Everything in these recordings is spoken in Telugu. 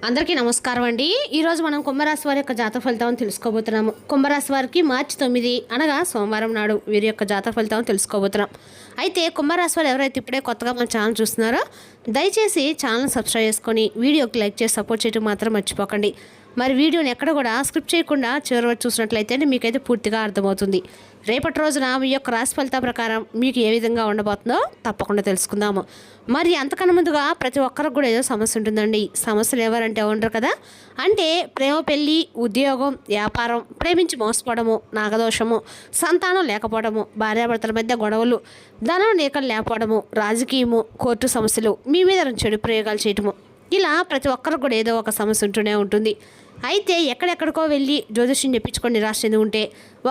అందరికీ నమస్కారం అండి. ఈరోజు మనం కుంభరాశి వారి యొక్క జాతక ఫలితాలను తెలుసుకోబోతున్నాము. కుంభరాశి వారికి మార్చి 9 అనగా సోమవారం నాడు వీరి యొక్క జాతక ఫలితాలను తెలుసుకోబోతున్నాం. అయితే కుంభరాశి వారు ఎవరైతే ఇప్పుడే కొత్తగా మన ఛానల్ చూస్తున్నారో దయచేసి ఛానల్ సబ్స్క్రైబ్ చేసుకొని వీడియోకి లైక్ చేసి సపోర్ట్ చేయడం మాత్రం మర్చిపోకండి. మరి వీడియోని ఎక్కడ కూడా స్క్రిప్ట్ చేయకుండా చివరి వరకు చూసినట్లయితే మీకైతే పూర్తిగా అర్థమవుతుంది. రేపటి రోజున మీ యొక్క రాశి ఫలితాల ప్రకారం మీకు ఏ విధంగా ఉండబోతుందో తప్పకుండా తెలుసుకుందాము. మరి అంతకన్నా ముందుగా ప్రతి ఒక్కరికి కూడా ఏదో సమస్య ఉంటుందండి. సమస్యలు ఎవరంటే ఉండరు కదా. అంటే ప్రేమ, పెళ్ళి, ఉద్యోగం, వ్యాపారం, ప్రేమించి మోసపోవడము, నాగదోషము, సంతానం లేకపోవడము, భార్యాభర్తల మధ్య గొడవలు, ధనం నీకలు లేకపోవడము, రాజకీయము, కోర్టు సమస్యలు, మీ మీద చెడు ప్రయోగాలు చేయటము, ఇలా ప్రతి ఒక్కరికి కూడా ఏదో ఒక సమస్య ఉంటూనే ఉంటుంది. అయితే ఎక్కడెక్కడికో వెళ్ళి జ్యోతిష్యం చెప్పించుకొని నిరాశ చెంది ఉంటే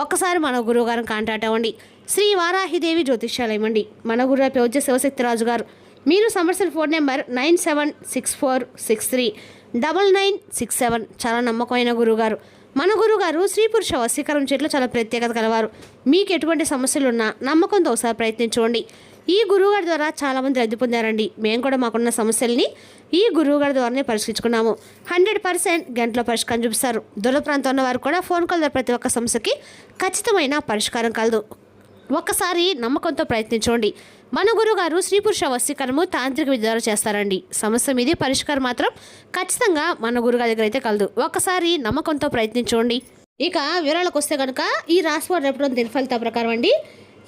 ఒక్కసారి మన గురువుగారిని కాంటాక్ట్ అవ్వండి. శ్రీ వారాహిదేవి జ్యోతిష్యాలయం అండి. మన గురువు పూజ్య శివశక్తిరాజు గారు. మీరు సమస్యల ఫోన్ నెంబర్ 9764639967. చాలా నమ్మకమైన గురువుగారు. మన గురువుగారు స్త్రీ పురుష వశీకరణ చేతిలో చాలా ప్రత్యేకత కలవారు. మీకు ఎటువంటి సమస్యలున్నా నమ్మకంతో ఒకసారి ప్రయత్నించుకోండి. ఈ గురువుగారి ద్వారా చాలామంది లబ్ధి పొందారండి. మేము కూడా మాకున్న సమస్యల్ని ఈ గురువుగారి ద్వారానే పరిష్కరించుకున్నాము. 100% గంటలో పరిష్కారం చూపిస్తారు. దూర ప్రాంతం ఉన్న వారు కూడా ఫోన్ కాల్ ద్వారా ప్రతి ఒక్క సమస్యకి ఖచ్చితమైన పరిష్కారం కలదు. ఒక్కసారి నమ్మకంతో ప్రయత్నించండి. మన గురువుగారు స్త్రీ పురుష వశీకరణము తాంత్రిక విద్య ద్వారా చేస్తారండి. సమస్య మీది పరిష్కారం మాత్రం ఖచ్చితంగా మన గురుగారి దగ్గర అయితే కలదు. ఒక్కసారి నమ్మకంతో ప్రయత్నించండి. ఇక వివరాలకు వస్తే కనుక ఈ రాశి వారు రేపు దిన ఫలితాల ప్రకారం అండి,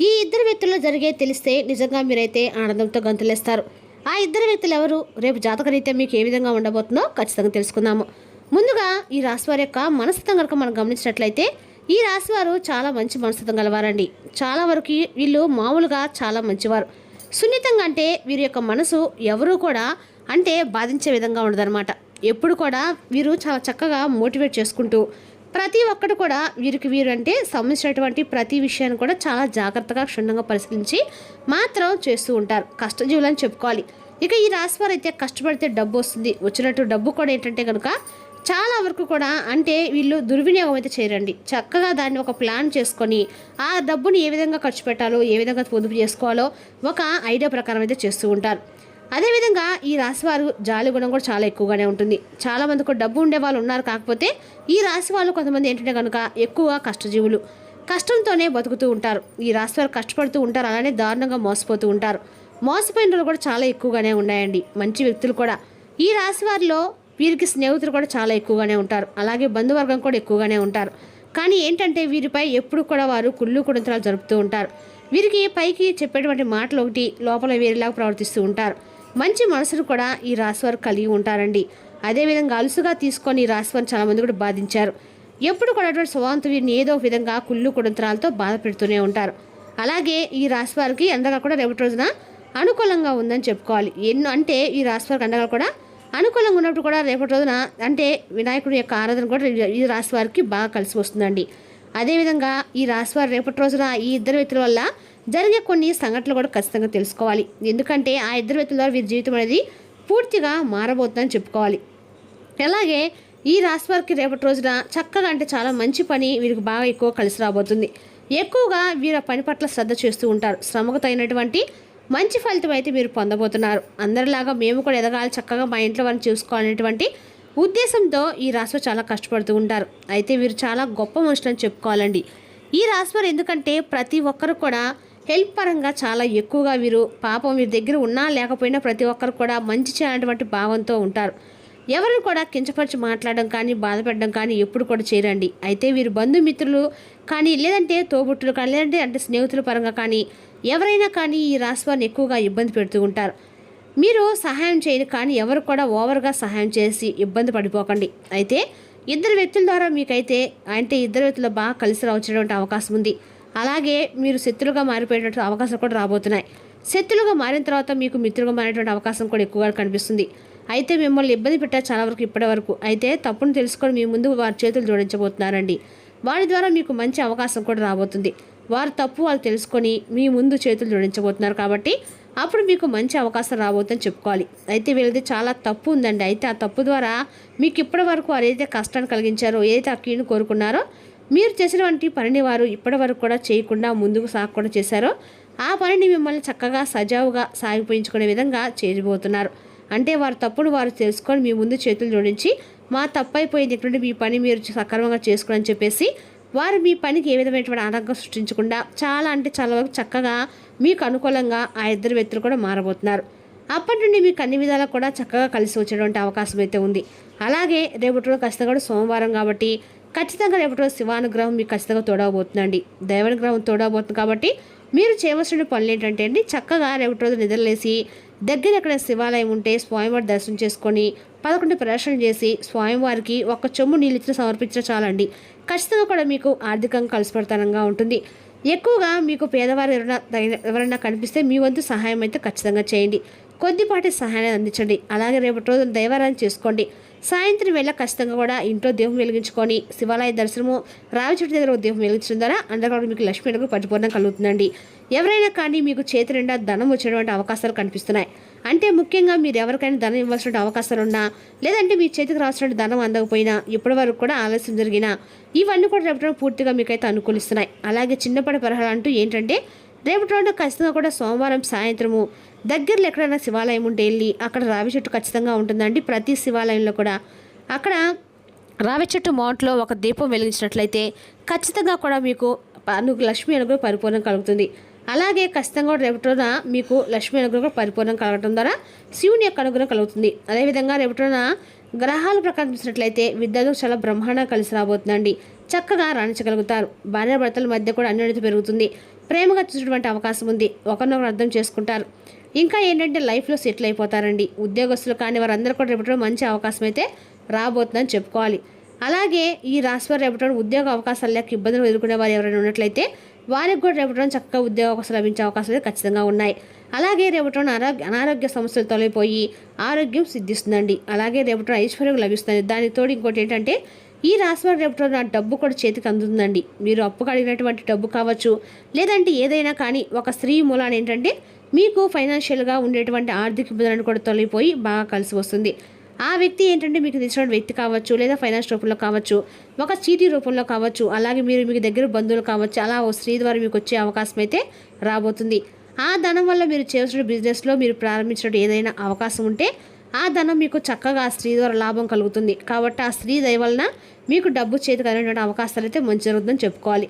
ఈ ఇద్దరు వ్యక్తుల్లో జరిగే తెలిస్తే నిజంగా మీరైతే ఆనందంతో గంతులేస్తారు. ఆ ఇద్దరు వ్యక్తులు ఎవరు, రేపు జాతకరీత్యా మీకు ఏ విధంగా ఉండబోతుందో ఖచ్చితంగా తెలుసుకుందాము. ముందుగా ఈ రాశి వారి యొక్క మనస్తత్వం కనుక మనం గమనించినట్లయితే ఈ రాశివారు చాలా మంచి మనస్తత్వం గలవారండి. చాలా వరకు వీళ్ళు మామూలుగా చాలా మంచివారు. సున్నితంగా అంటే వీరి యొక్క మనసు ఎవరూ కూడా అంటే బాధించే విధంగా ఉండదన్నమాట. ఎప్పుడు కూడా వీరు చాలా చక్కగా మోటివేట్ చేసుకుంటూ ప్రతి ఒక్కటి కూడా వీరు అంటే సంబంధించినటువంటి ప్రతి విషయాన్ని కూడా చాలా జాగ్రత్తగా క్షుణ్ణంగా పరిశీలించి మాత్రం చేస్తూ ఉంటారు. కష్టజీవులని చెప్పుకోవాలి. ఇక ఈ రాశివారు అయితే కష్టపడితే డబ్బు వస్తుంది. వచ్చినట్టు డబ్బు కూడా ఏంటంటే కనుక చాలా వరకు కూడా అంటే వీళ్ళు దుర్వినియోగం అయితే చేయరండి. చక్కగా దాన్ని ఒక ప్లాన్ చేసుకొని ఆ డబ్బుని ఏ విధంగా ఖర్చు పెట్టాలో, ఏ విధంగా పొదుపు చేసుకోవాలో ఒక ఐడియా ప్రకారం అయితే చేస్తూ ఉంటారు. అదేవిధంగా ఈ రాశి వారు జాలి గుణం కూడా చాలా ఎక్కువగానే ఉంటుంది. చాలామంది కూడా డబ్బు ఉండే వాళ్ళు ఉన్నారు. కాకపోతే ఈ రాశి వాళ్ళు కొంతమంది ఏంటంటే కనుక ఎక్కువ కష్టజీవులు, కష్టంతోనే బతుకుతూ ఉంటారు. ఈ రాశి వారు కష్టపడుతూ ఉంటారు, అలానే దారుణంగా మోసపోతూ ఉంటారు. మోసపోయిన రోజులు కూడా చాలా ఎక్కువగానే ఉన్నాయండి. మంచి వ్యక్తులు కూడా ఈ రాశి వారిలో వీరికి స్నేహితులు కూడా చాలా ఎక్కువగానే ఉంటారు. అలాగే బంధువర్గం కూడా ఎక్కువగానే ఉంటారు. కానీ ఏంటంటే వీరిపై ఎప్పుడు కూడా వారు కుళ్ళు కుడంతరాలు జరుపుతూ ఉంటారు. వీరికి పైకి చెప్పేటువంటి మాటలు ఒకటి, లోపల వేరేలాగా ప్రవర్తిస్తూ ఉంటారు. మంచి మనసును కూడా ఈ రాశివారు కలిగి ఉంటారండి. అదేవిధంగా అలుసుగా తీసుకొని ఈ రాశివారు చాలామంది కూడా బాధించారు. ఎప్పుడు కూడా అటువంటి స్వభావంతో వీరిని ఏదో విధంగా కుళ్ళు కుడంతరాలతో బాధ పెడుతూనే ఉంటారు. అలాగే ఈ రాశివారికి అండగా కూడా రేపటి రోజున అనుకూలంగా ఉందని చెప్పుకోవాలి. అంటే ఈ రాశివారికి అండగా కూడా అనుకూలంగా ఉన్నప్పుడు కూడా రేపటి రోజున అంటే వినాయకుడి యొక్క ఆరాధన కూడా ఈ రాశి వారికి బాగా కలిసి వస్తుందండి. అదేవిధంగా ఈ రాశి వారు రేపటి రోజున ఈ ఇద్దరు వ్యక్తుల వల్ల జరిగే కొన్ని సంఘటనలు కూడా ఖచ్చితంగా తెలుసుకోవాలి. ఎందుకంటే ఆ ఇద్దరు వ్యక్తుల ద్వారా వీరి జీవితం అనేది పూర్తిగా మారబోతుందని చెప్పుకోవాలి. అలాగే ఈ రాశి వారికి రేపటి రోజున చక్కగా అంటే చాలా మంచి పని వీరికి బాగా ఎక్కువ కలిసి రాబోతుంది. ఎక్కువగా వీరి పని పట్ల శ్రద్ధ చేస్తూ ఉంటారు. శ్రమకు తగినటువంటి మంచి ఫలితం అయితే మీరు పొందబోతున్నారు. అందరిలాగా మేము కూడా ఎదగాలి, చక్కగా మా ఇంట్లో వారిని చూసుకోవాలనేటువంటి ఉద్దేశంతో ఈ రాశివారు చాలా కష్టపడుతూ ఉంటారు. అయితే వీరు చాలా గొప్ప మనుషులని చెప్పుకోవాలండి. ఈ రాశివారు ఎందుకంటే ప్రతి ఒక్కరు కూడా హెల్ప్ పరంగా చాలా ఎక్కువగా వీరు పాపం వీరి దగ్గర ఉన్నా లేకపోయినా ప్రతి ఒక్కరు కూడా మంచి చేయాలన్నటువంటి భావంతో ఉంటారు. ఎవరిని కూడా కించపరిచి మాట్లాడడం కానీ బాధపెట్టడం కానీ ఎప్పుడు కూడా చేయరండి. అయితే వీరు బంధుమిత్రులు కానీ లేదంటే తోబుట్టులు కానీ లేదంటే అంటే స్నేహితుల పరంగా కానీ ఎవరైనా కానీ ఈ రాశివారిని ఎక్కువగా ఇబ్బంది పెడుతూ ఉంటారు. మీరు సహాయం చేయని కానీ ఎవరు కూడా ఓవర్గా సహాయం చేసి ఇబ్బంది పడిపోకండి. అయితే ఇద్దరు వ్యక్తుల ద్వారా మీకైతే అంటే ఇద్దరు వ్యక్తులు బాగా కలిసి రావచ్చేటువంటి అవకాశం ఉంది. అలాగే మీరు శత్రులుగా మారిపోయేటువంటి అవకాశాలు కూడా రాబోతున్నాయి. శత్రులుగా మారిన తర్వాత మీకు మిత్రులుగా మారేటువంటి అవకాశం కూడా ఎక్కువగా కనిపిస్తుంది. అయితే మిమ్మల్ని ఇబ్బంది పెట్టారు చాలా వరకు ఇప్పటి వరకు. అయితే తప్పును తెలుసుకొని మీ ముందు వారి చేతులు జోడించబోతున్నారండి. వారి ద్వారా మీకు మంచి అవకాశం కూడా రాబోతుంది. వారు తప్పు వాళ్ళు తెలుసుకొని మీ ముందు చేతులు జోడించబోతున్నారు. కాబట్టి అప్పుడు మీకు మంచి అవకాశం రాబోతుందని చెప్పుకోవాలి. అయితే వీళ్ళది చాలా తప్పు ఉందండి. అయితే ఆ తప్పు ద్వారా మీకు ఇప్పటి వరకు వారు ఏదైతే కష్టాన్ని కలిగించారో, ఏదైతే ఆ కీడును కోరుకున్నారో, మీరు చేసినటువంటి పనిని వారు ఇప్పటి వరకు కూడా చేయకుండా ముందుకు సాగకుండా చేశారో ఆ పనిని మిమ్మల్ని చక్కగా సజావుగా సాగిపోయించుకునే విధంగా చేయబోతున్నారు. అంటే వారి తప్పును వారు తెలుసుకొని మీ ముందు చేతులు జోడించి మా తప్పు అయిపోయింది, ఇక్కడ మీ పని మీరు సక్రమంగా చేసుకోవాలని చెప్పేసి వారు మీ పనికి ఏ విధమైనటువంటి ఆటంకం సృష్టించకుండా చాలా అంటే చాలా వరకు చక్కగా మీకు అనుకూలంగా ఆ ఇద్దరు వ్యక్తులు కూడా మారబోతున్నారు. అప్పటి నుండి మీకు అన్ని విధాలా కూడా చక్కగా కలిసి వచ్చేటువంటి అవకాశం అయితే ఉంది. అలాగే రేపటి రోజు ఖచ్చితంగా కూడా సోమవారం కాబట్టి ఖచ్చితంగా రేపటి రోజు శివానుగ్రహం మీకు ఖచ్చితంగా తోడవబోతుందండి. దైవానుగ్రహం తోడవబోతుంది కాబట్టి మీరు చేయవలసిన పనులు ఏంటంటే అండి, చక్కగా రేపటి రోజు నిద్రలేసి దగ్గర ఎక్కడ శివాలయం ఉంటే స్వామివారి దర్శనం చేసుకొని 11 ప్రదర్శనలు చేసి స్వామివారికి ఒక చెంబు నీళ్ళు ఇచ్చి సమర్పించడం చాలండి. ఖచ్చితంగా కూడా మీకు ఆర్థికంగా కలిసిపడతనంగా ఉంటుంది. ఎక్కువగా మీకు పేదవారు ఎవరైనా కనిపిస్తే మీ వంతు సహాయం అయితే ఖచ్చితంగా చేయండి. కొద్దిపాటి సహాయాన్ని అందించండి. అలాగే రేపటి రోజు దైవారాధన చేసుకోండి. సాయంత్రం వేళ ఖచ్చితంగా కూడా ఇంట్లో దీపం వెలిగించుకొని శివాలయ దర్శనము రావి చెట్టు దగ్గర దీపం వెలిగించడం ద్వారా అందరూ మీకు లక్ష్మీ అనుగ్రహం పరిపూర్ణం కలుగుతుందండి. ఎవరైనా కానీ మీకు చేతి నిండా ధనం వచ్చేటువంటి అవకాశాలు కనిపిస్తున్నాయి. అంటే ముఖ్యంగా మీరు ఎవరికైనా ధనం ఇవ్వాల్సిన అవకాశాలు ఉన్నా, లేదంటే మీ చేతికి రావాల్సిన ధనం అందకపోయినా, ఇప్పటి వరకు కూడా ఆలస్యం జరిగినా ఇవన్నీ కూడా రేపటి పూర్తిగా మీకైతే అనుకూలిస్తున్నాయి. అలాగే చిన్నప్పటి పరిహారాలు అంటూ ఏంటంటే రేపటి రోజు ఖచ్చితంగా కూడా సోమవారం సాయంత్రము దగ్గరలో ఎక్కడైనా శివాలయం ఉంటే వెళ్ళి అక్కడ రావి చెట్టు ఖచ్చితంగా ఉంటుందండి. ప్రతి శివాలయంలో కూడా అక్కడ రావి చెట్టు మోట్లో ఒక దీపం వెలిగించినట్లయితే ఖచ్చితంగా కూడా మీకు లక్ష్మీ అనుగ్రహం పరిపూర్ణం కలుగుతుంది. అలాగే ఖచ్చితంగా రేపటి రోజున మీకు లక్ష్మీ అనుగ్రహం పరిపూర్ణం కలగడం ద్వారా శివుని యొక్క అనుగ్రహం కలుగుతుంది. అదేవిధంగా రేపటి రోజున గ్రహాల ప్రకారం చూసినట్లయితే విద్యలో చాలా బ్రహ్మాండంగా కలిసి రాబోతుందండి. చక్కగా రాణించగలుగుతారు. భార్యాభర్తల మధ్య కూడా అన్యోన్యత పెరుగుతుంది. ప్రేమగా చూసేటువంటి అవకాశం ఉంది. ఒకరినొకరు అర్థం చేసుకుంటారు. ఇంకా ఏంటంటే లైఫ్లో సెటిల్ అయిపోతారండి. ఉద్యోగస్తులు కానీ వారందరూ కూడా రేపటి మంచి అవకాశం అయితే రాబోతుందని చెప్పుకోవాలి. అలాగే ఈ రాశివారు రేపటి ఉద్యోగ అవకాశాలు లేక ఇబ్బందులు ఎదుర్కొనే వారు ఎవరైనా ఉన్నట్లయితే వారికి కూడా రేపటి చక్కగా ఉద్యోగ అవకాశాలు లభించే అవకాశాలు ఖచ్చితంగా ఉన్నాయి. అలాగే రేపటి అనారోగ్య సమస్యలు తొలగిపోయి ఆరోగ్యం సిద్ధిస్తుందండి. అలాగే రేపటి ఐశ్వర్యం లభిస్తుంది. దానికి తోడు ఇంకోటి ఏంటంటే ఈ రాశివారు రేపటి నా డబ్బు కూడా చేతికి అందుతుందండి. మీరు అప్పు కడిగినటువంటి డబ్బు కావచ్చు, లేదంటే ఏదైనా కానీ ఒక స్త్రీ మూలాన్ని ఏంటంటే మీకు ఫైనాన్షియల్గా ఉండేటువంటి ఆర్థిక ఇబ్బందులను కూడా తొలగిపోయి బాగా కలిసి వస్తుంది. ఆ వ్యక్తి ఏంటంటే మీకు తెలిసిన వ్యక్తి కావచ్చు, లేదా ఫైనాన్స్ రూపంలో కావచ్చు, ఒక చీటీ రూపంలో కావచ్చు, అలాగే మీరు మీకు దగ్గర బంధువులు కావచ్చు, అలా ఓ స్త్రీ ద్వారా మీకు వచ్చే అవకాశం అయితే రాబోతుంది. ఆ ధనం వల్ల మీరు చేసిన బిజినెస్లో మీరు ప్రారంభించిన ఏదైనా అవకాశం ఉంటే ఆ ధనం మీకు చక్కగా ఆ స్త్రీ ద్వారా లాభం కలుగుతుంది. కాబట్టి ఆ స్త్రీ దయ వలన మీకు డబ్బు చేతికి అనేటువంటి అవకాశాలు అయితే మంచి జరుగుతుందని చెప్పుకోవాలి.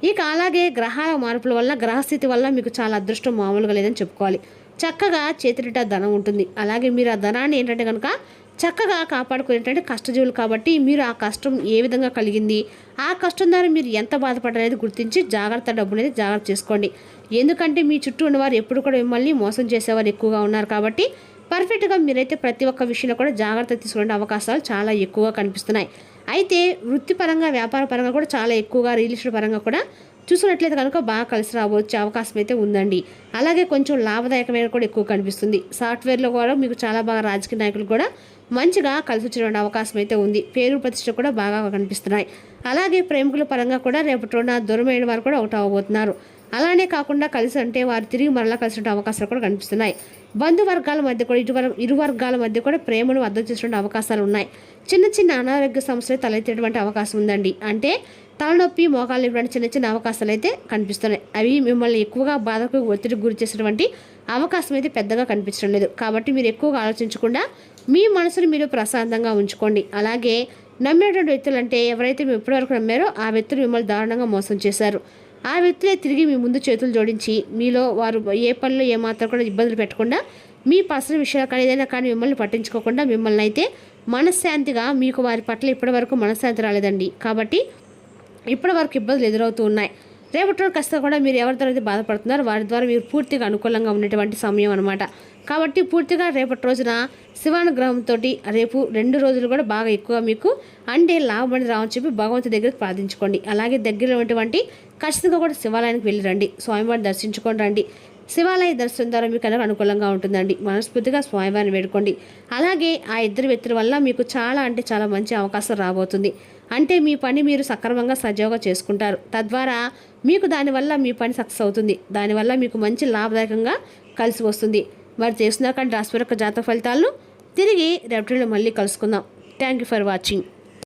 ఇక అలాగే గ్రహాల మార్పుల వల్ల గ్రహస్థితి వల్ల మీకు చాలా అదృష్టం మామూలుగా లేదని చెప్పుకోవాలి. చక్కగా చేతినిండా ధనం ఉంటుంది. అలాగే మీరు ఆ ధనాన్ని ఏంటంటే కనుక చక్కగా కాపాడుకునేటంటే కష్టజీవులు కాబట్టి మీరు ఆ కష్టం ఏ విధంగా కలిగింది, ఆ కష్టం ద్వారా మీరు ఎంత బాధపడారనేది గుర్తించి డబ్బు అనేది జాగ్రత్త చేసుకోండి. ఎందుకంటే మీ చుట్టూ ఉన్నవారు ఎప్పుడు కూడా మిమ్మల్ని మోసం చేసేవారు ఎక్కువగా ఉన్నారు. కాబట్టి పర్ఫెక్ట్గా మీరైతే ప్రతి ఒక్క విషయంలో కూడా జాగ్రత్త తీసుకునే అవకాశాలు చాలా ఎక్కువగా కనిపిస్తున్నాయి. అయితే వృత్తిపరంగా వ్యాపార పరంగా కూడా చాలా ఎక్కువగా రియల్ ఎస్టేట్ పరంగా కూడా చూసినట్లయితే కనుక బాగా కలిసి రావచ్చే అవకాశం అయితే ఉందండి. అలాగే కొంచెం లాభదాయకమైన కూడా ఎక్కువ కనిపిస్తుంది. సాఫ్ట్వేర్లో కూడా మీకు చాలా బాగా రాజకీయ నాయకులు కూడా మంచిగా కలిసి వచ్చేటువంటి అవకాశం అయితే ఉంది. పేరు ప్రతిష్ట కూడా బాగా కనిపిస్తున్నాయి. అలాగే ప్రేమికుల పరంగా కూడా రేపటి రోజున దూరమైన వారు కూడా ఒకటి అవ్వబోతున్నారు. అలానే కాకుండా కలిసి అంటే వారు తిరిగి మరలా కలిసి అవకాశాలు కూడా కనిపిస్తున్నాయి. బంధువర్గాల మధ్య కూడా ఇరు వర్గాల మధ్య కూడా ప్రేమను అర్థం చేసేటువంటి అవకాశాలు ఉన్నాయి. చిన్న చిన్న అనారోగ్య సమస్యలు తలెత్తేటువంటి అవకాశం ఉందండి. అంటే తలనొప్పి, మోకాలు ఇవ్వడానికి చిన్న చిన్న అవకాశాలు అయితే కనిపిస్తున్నాయి. అవి మిమ్మల్ని ఎక్కువగా బాధకు ఒత్తిడికి గురి చేసేటువంటి అవకాశం అయితే పెద్దగా కనిపించడం లేదు. కాబట్టి మీరు ఎక్కువగా ఆలోచించకుండా మీ మనసును మీరు ప్రశాంతంగా ఉంచుకోండి. అలాగే నమ్మేటువంటి వ్యక్తులు అంటే ఎవరైతే మీరు ఇప్పటివరకు నమ్మారో ఆ వ్యక్తులు మిమ్మల్ని దారుణంగా మోసం చేశారు. ఆ వ్యక్తులే తిరిగి మీ ముందు చేతులు జోడించి మీలో వారు ఏ పనులు ఏమాత్రం కూడా ఇబ్బందులు పెట్టకుండా మీ పర్సనల్ విషయాలు కానీ ఏదైనా కానీ మిమ్మల్ని పట్టించుకోకుండా మిమ్మల్ని అయితే మనశ్శాంతిగా మీకు వారి పట్ల ఇప్పటివరకు మనశ్శాంతి రాలేదండి. కాబట్టి ఇప్పటివరకు ఇబ్బందులు ఎదురవుతూ ఉన్నాయి. రేపటి రోజు ఖచ్చితంగా కూడా మీరు ఎవరి ద్వారా అయితే బాధపడుతున్నారో వారి ద్వారా మీరు పూర్తిగా అనుకూలంగా ఉన్నటువంటి సమయం అనమాట. కాబట్టి పూర్తిగా రేపటి రోజున శివానుగ్రహంతో రేపు 2 రోజులు కూడా బాగా ఎక్కువ మీకు అంటే లాభం రావని చెప్పి భగవంతుడి దగ్గర ప్రార్థించుకోండి. అలాగే దగ్గరలో ఉన్నటువంటి ఖచ్చితంగా కూడా శివాలయానికి వెళ్ళి రండి. స్వామివారిని దర్శించుకొని రండి. శివాలయ దర్శనం ద్వారా మీకు అనేది అనుకూలంగా ఉంటుందండి. మనస్ఫూర్తిగా స్వామివారిని వేడుకోండి. అలాగే ఆ ఇద్దరు వ్యక్తుల వల్ల మీకు చాలా అంటే చాలా మంచి అవకాశం రాబోతుంది. అంటే మీ పని మీరు సక్రమంగా సజావుగా చేసుకుంటారు. తద్వారా మీకు దానివల్ల మీ పని సక్సెస్ అవుతుంది. దానివల్ల మీకు మంచి లాభదాయకంగా కలిసి వస్తుంది. మరి చేస్తున్నా కానీ రాశి యొక్క జాతక ఫలితాలను తిరిగి రేపటిలో మళ్ళీ కలుసుకుందాం. Thank you for watching.